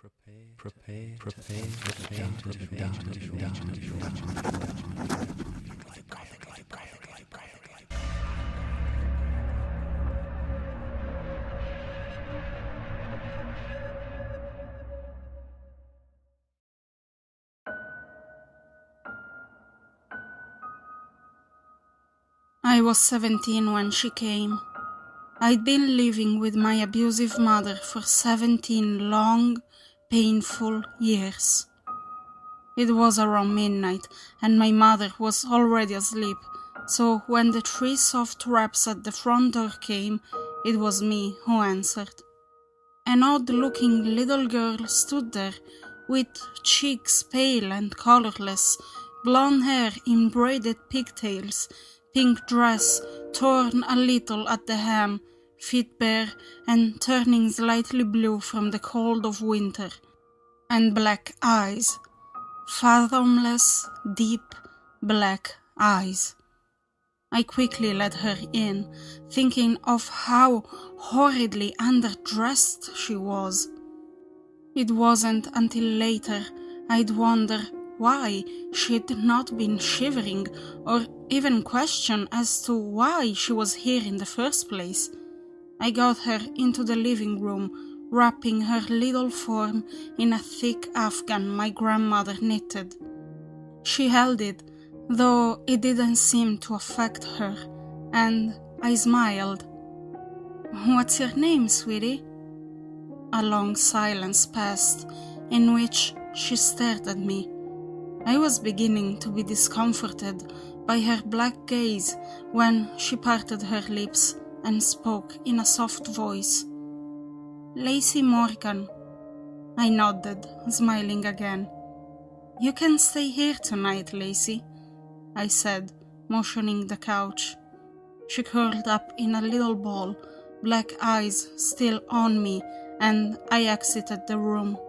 Prepare to I was 17 when she came. I'd been living with my abusive mother for 17 long, painful years. It was around midnight, and my mother was already asleep, so when the 3 soft raps at the front door came, it was me who answered. An odd-looking little girl stood there, with cheeks pale and colorless, blonde hair in braided pigtails, pink dress torn a little at the hem, feet bare and turning slightly blue from the cold of winter, and black eyes, fathomless, deep black eyes. I quickly let her in, thinking of how horridly underdressed she was. It wasn't until later I'd wonder why she'd not been shivering or even question as to why she was here in the first place. I got her into the living room, wrapping her little form in a thick afghan my grandmother knitted. She held it, though it didn't seem to affect her, and I smiled. "What's your name, sweetie?" A long silence passed, in which she stared at me. I was beginning to be discomforted by her black gaze when she parted her lips and spoke in a soft voice. "Lacey Morgan." I nodded, smiling again. "You can stay here tonight, Lacey," I said, motioning the couch. She curled up in a little ball, black eyes still on me, and I exited the room.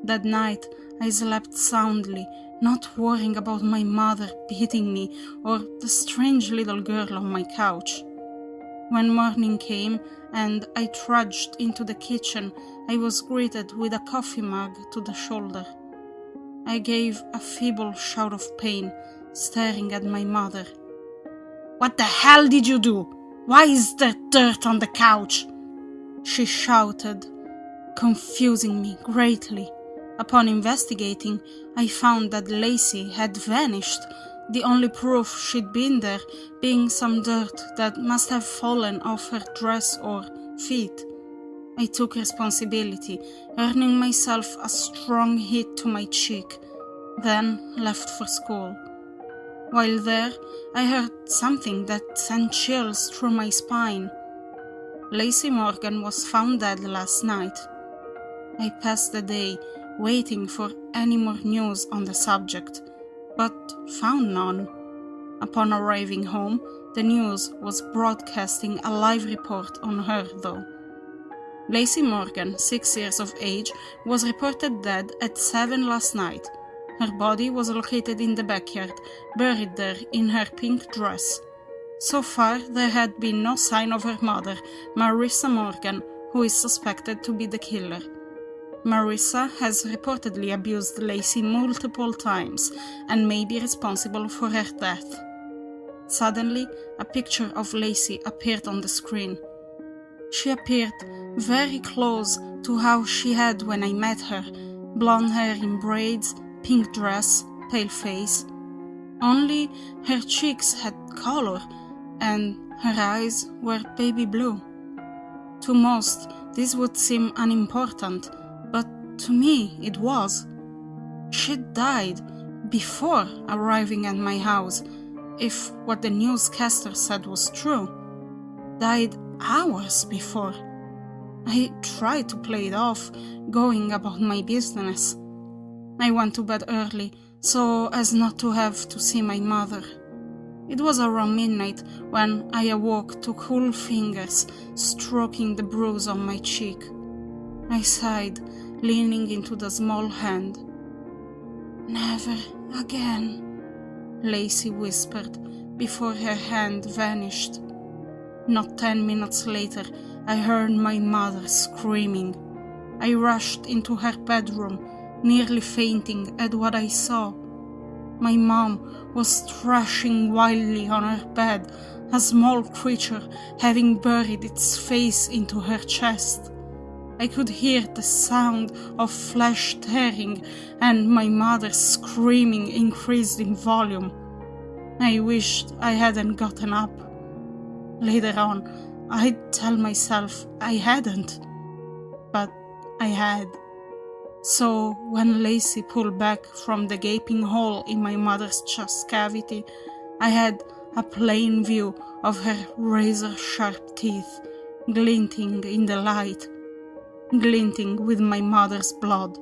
That night, I slept soundly, not worrying about my mother beating me or the strange little girl on my couch. When morning came and I trudged into the kitchen, I was greeted with a coffee mug to the shoulder. I gave a feeble shout of pain, staring at my mother. "What the hell did you do? Why is there dirt on the couch?" she shouted, confusing me greatly. Upon investigating, I found that Lacey had vanished, the only proof she'd been there being some dirt that must have fallen off her dress or feet. I took responsibility, earning myself a strong hit to my cheek, then left for school. While there, I heard something that sent chills through my spine. Lacey Morgan was found dead last night. I passed the day waiting for any more news on the subject, but found none. Upon arriving home, the news was broadcasting a live report on her, though. Lacey Morgan, 6 years of age, was reported dead at 7 last night. Her body was located in the backyard, buried there in her pink dress. So far, there had been no sign of her mother, Marissa Morgan, who is suspected to be the killer. Marissa has reportedly abused Lacey multiple times and may be responsible for her death. Suddenly, a picture of Lacey appeared on the screen. She appeared very close to how she had when I met her, blonde hair in braids, pink dress, pale face. Only her cheeks had color, and her eyes were baby blue. To most, this would seem unimportant, but to me it was. She died before arriving at my house, if what the newscaster said was true. Died hours before. I tried to play it off, going about my business. I went to bed early, so as not to have to see my mother. It was around midnight when I awoke to cool fingers stroking the bruise on my cheek. I sighed, leaning into the small hand. "Never again," Lacey whispered before her hand vanished. Not 10 minutes later, I heard my mother screaming. I rushed into her bedroom, nearly fainting at what I saw. My mom was thrashing wildly on her bed, a small creature having buried its face into her chest. I could hear the sound of flesh tearing, and my mother's screaming increased in volume. I wished I hadn't gotten up. Later on, I'd tell myself I hadn't, but I had. So when Lacey pulled back from the gaping hole in my mother's chest cavity, I had a plain view of her razor-sharp teeth, glinting in the light, glinting with my mother's blood.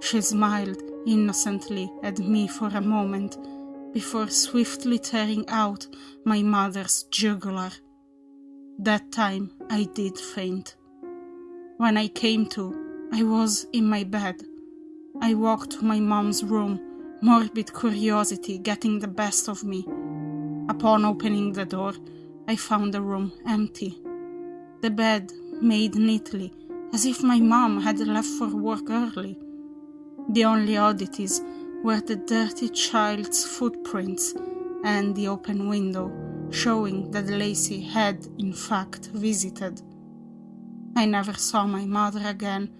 She smiled innocently at me for a moment, before swiftly tearing out my mother's jugular. That time I did faint. When I came to, I was in my bed. I walked to my mom's room, morbid curiosity getting the best of me. Upon opening the door, I found the room empty. The bed made neatly, as if my mom had left for work early. The only oddities were the dirty child's footprints and the open window, showing that Lacey had, in fact, visited. I never saw my mother again,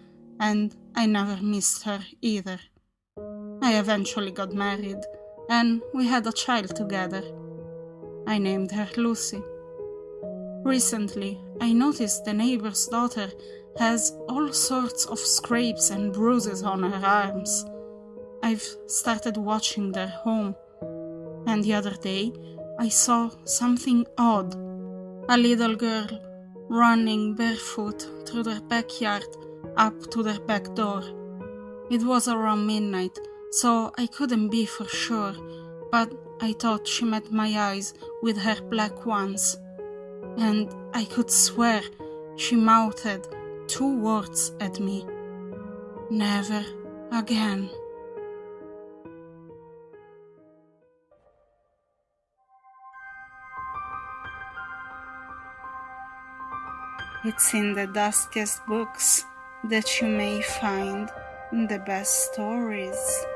and I never missed her either. I eventually got married, and we had a child together. I named her Lucy. Recently, I noticed the neighbor's daughter has all sorts of scrapes and bruises on her arms. I've started watching their home, and the other day I saw something odd. A little girl running barefoot through their backyard up to their back door. It was around midnight, so I couldn't be for sure, but I thought she met my eyes with her black ones, and I could swear she mouthed 2 words at me: never again. It's in the dustiest books that you may find the best stories.